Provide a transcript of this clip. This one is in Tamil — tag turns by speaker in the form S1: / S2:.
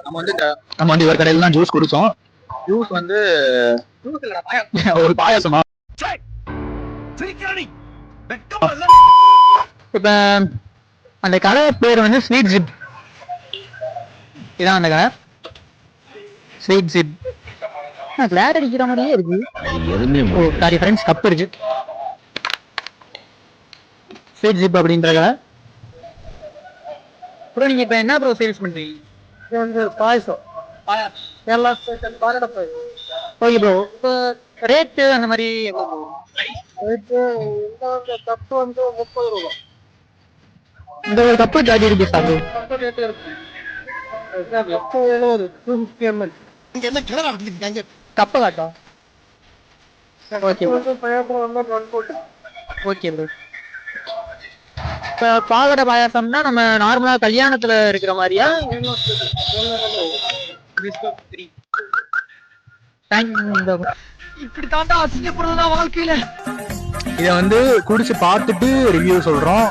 S1: நம்ம வந்து இவர் கடையில தான் ஜூஸ் குடிச்சோம். ஜூஸ் வந்து ஒரு பாயாசமா. இப்ப அந்த கடை பேர் வந்து ஸ்வீட் ஜிப். இதான் அந்த கடை ஸ்வீட் ஜிப். கிளாட் அடிக்கிற மாதிரியே இருக்கு. சாரி ஃப்ரெண்ட்ஸ், கப் இருக்கு. ஸ்வீட் ஜிப் அப்படின்ற கடை. ப்ரோ நீங்க இப்ப என்ன ப்ரோ சேல்ஸ் பண்றீங்க? இது வந்து பாயசம். கேரளா ஸ்பெஷல் பாலடை பாயசம். Okay bro. இப்போ ரேட்டு அந்த மாதிரி எவ்வளோ? ரேட்டு இந்த கப்பு வந்து 30 ரூபா. இந்த ஒரு கப்பு 30 ருபீஸ் ஆகுது. கப்பு ரேட்டு இருக்கு. Cup 70 250 ml. இங்க என்ன கிளறா வச்சிருக்காங்க? கப்பு காட்டா. Okay bro. பயப்பட வந்தா ரன் போட்டு. Okay bro. இப்போ பாலடை பாயாசம்னா நம்ம நார்மலா கல்யாணத்துல இருக்கிற மாதிரியா? இப்படி தாண்டா அசிங்கப்படுறதா வாழ்க்கையில. இதை வந்து குடிச்சு பார்த்துட்டு ரிவ்யூ சொல்றோம்.